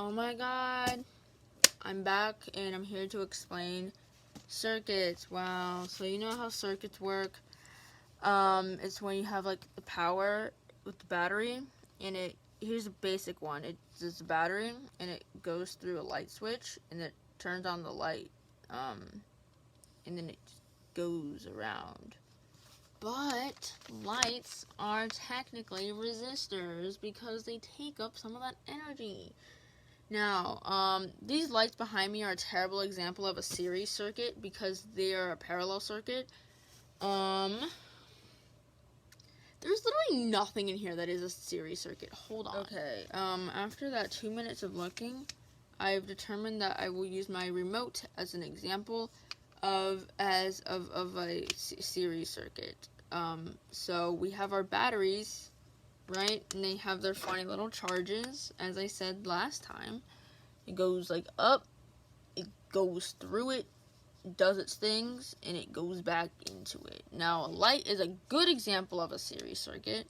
Oh my god, I'm back and I'm here to explain circuits. Wow, so you know how circuits work? It's when you have like the power with the battery, and here's a basic one. It's a battery and it goes through a light switch and it turns on the light, and then it just goes around. But lights are technically resistors because they take up some of that energy. Now, these lights behind me are a terrible example of a series circuit because they are a parallel circuit. There's literally nothing in here that is a series circuit. Hold on. Okay, after that 2 minutes of looking, I've determined that I will use my remote as an example of a series circuit. So we have our batteries, right? And they have their funny little charges, as I said last time. It goes like up, it goes through it, does its things, and it goes back into it. Now, a light is a good example of a series circuit,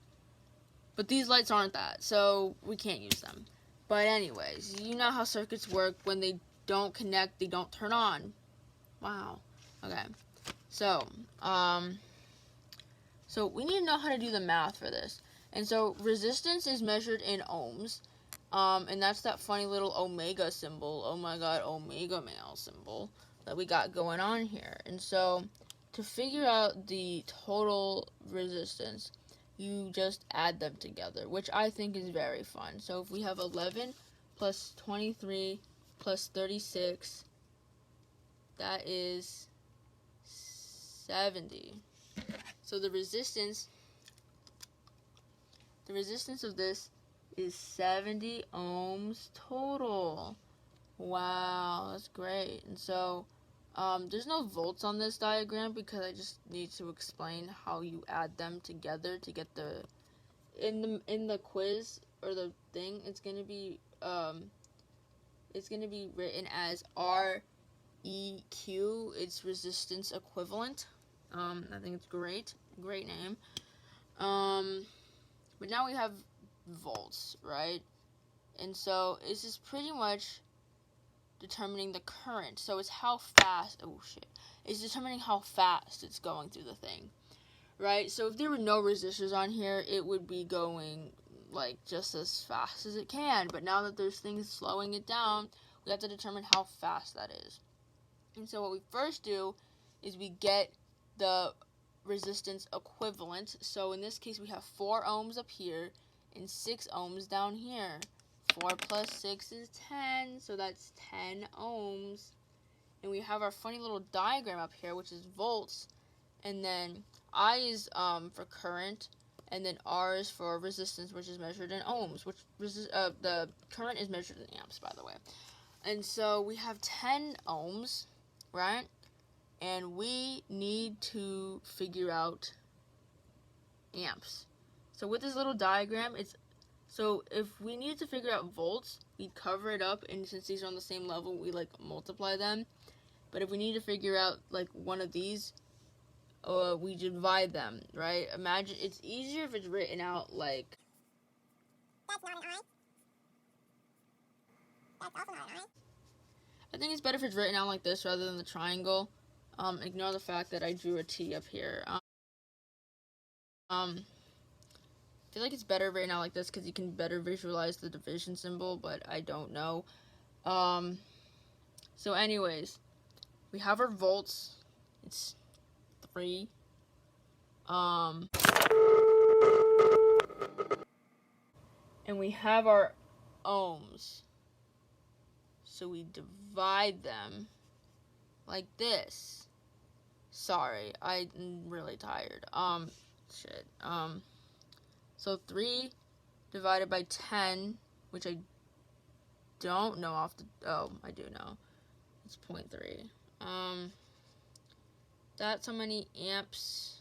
but these lights aren't that, so we can't use them. But anyways, you know how circuits work. When they don't connect, they don't turn on. Wow. Okay. So we need to know how to do the math for this. And so resistance is measured in ohms. And that's that funny little omega symbol. Oh my god, omega male symbol that we got going on here. And so to figure out the total resistance, you just add them together, which I think is very fun. So if we have 11 plus 23 plus 36, that is 70. So the resistance of this is 70 ohms total. Wow, that's great. And so there's no volts on this diagram because I just need to explain how you add them together to get the in the quiz or the thing. It's gonna be written as REQ. It's resistance equivalent. I think it's great name. But now we have volts, right? And so this is pretty much determining the current. So it's how fast, it's determining how fast it's going through the thing, right? So if there were no resistors on here, it would be going like just as fast as it can. But now that there's things slowing it down, we have to determine how fast that is. And so what we first do is we get the resistance equivalent. So in this case, we have 4 ohms up here and 6 ohms down here. 4 plus 6 is 10, so that's 10 ohms. And we have our funny little diagram up here, which is volts. And then I is for current, and then R is for resistance, which is measured in ohms. The current is measured in amps, by the way. And so we have 10 ohms, right? And we need to figure out amps. So with this little diagram, so if we need to figure out volts, we cover it up, and since these are on the same level, we like multiply them. But if we need to figure out like one of these, we divide them, right? Imagine it's easier if it's written out like. That's not an I. That's also not an I. I think it's better if it's written out like this rather than the triangle. Ignore the fact that I drew a T up here. I feel like it's better written out like this because you can better visualize the division symbol, but I don't know. So anyways, we have our volts. It's 3. And we have our ohms. So we divide them like this. Sorry, I'm really tired. So 3 divided by 10, which I don't know I do know. It's 0.3. That's how many amps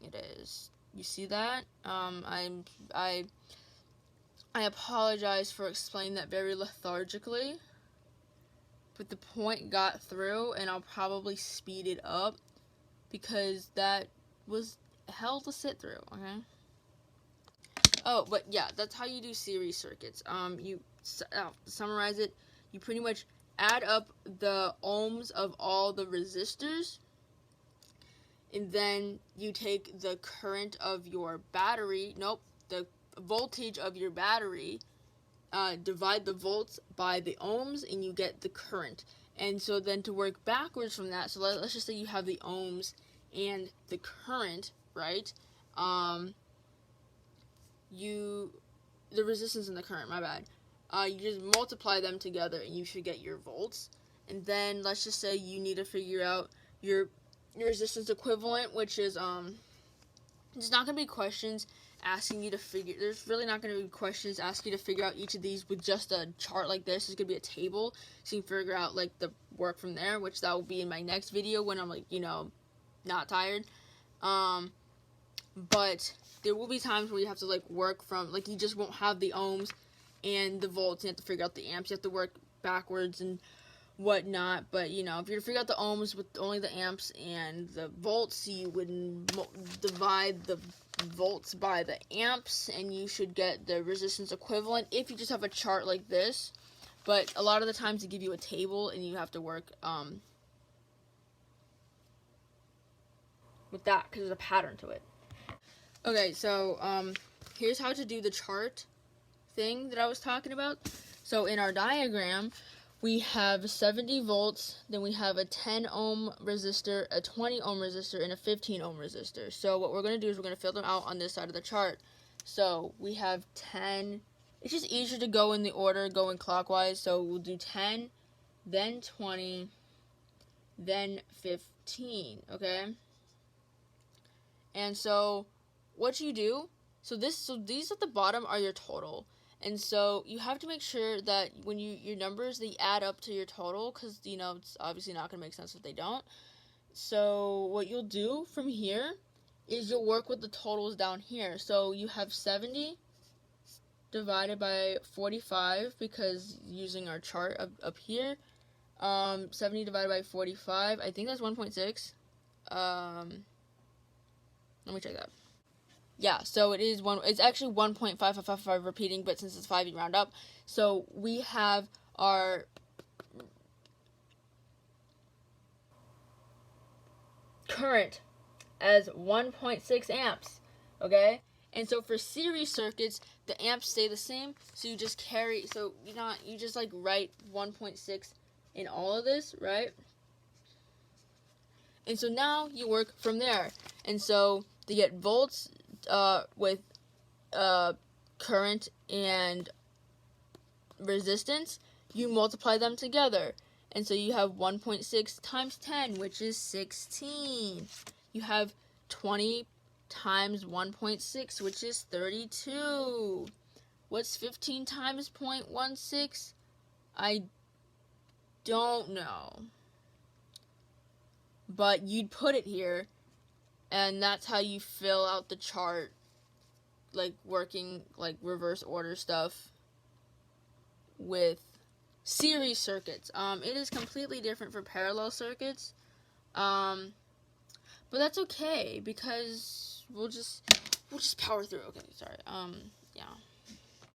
it is. You see that? I apologize for explaining that very lethargically, but the point got through, and I'll probably speed it up because that was hell to sit through, okay? Oh, but yeah, that's how you do series circuits. To summarize it, you pretty much add up the ohms of all the resistors, and then you take the current of your battery, the voltage of your battery, divide the volts by the ohms, and you get the current. And so then to work backwards from that, so let's just say you have the ohms and the current, right? The resistance and the current, my bad. You just multiply them together and you should get your volts. And then let's just say you need to figure out your resistance equivalent, which is there's not going to be questions asking you to there's really not going to be questions asking you to figure out each of these with just a chart like this. There's going to be a table so you can figure out like the work from there, which that will be in my next video when I'm like, not tired. But there will be times where you have to like work from, like, you just won't have the ohms and the volts. You have to figure out the amps. You have to work backwards and whatnot. But if you're to figure out the ohms with only the amps and the volts, you would divide the volts by the amps, and you should get the resistance equivalent if you just have a chart like this. But a lot of the times they give you a table and you have to work with that because there's a pattern to it. Okay, so here's how to do the chart thing that I was talking about. So in our diagram, we have 70 volts, then we have a 10 ohm resistor, a 20 ohm resistor, and a 15 ohm resistor. So what we're going to do is we're going to fill them out on this side of the chart. So we have 10, it's just easier to go in the order, going clockwise. So we'll do 10, then 20, then 15, okay? And so what you do, so these at the bottom are your total. And so you have to make sure that when your numbers, they add up to your total, because, it's obviously not going to make sense if they don't. So what you'll do from here is you'll work with the totals down here. So you have 70 divided by 45, because using our chart up here, 70 divided by 45, I think that's 1.6. Let me check that. Yeah, so it's actually 1.5555 repeating, but since it's 5, you round up. So we have our current as 1.6 amps, okay? And so for series circuits, the amps stay the same, so you just you just like write 1.6 in all of this, right? And so now you work from there. And so to get volts with current and resistance, you multiply them together. And so you have 1.6 times 10, which is 16. You have 20 times 1.6, which is 32. What's 15 times 0.16? I don't know. But you'd put it here, and that's how you fill out the chart, like working like reverse order stuff with series circuits. It is completely different for parallel circuits, but that's okay because we'll just power through. Okay, sorry. Yeah.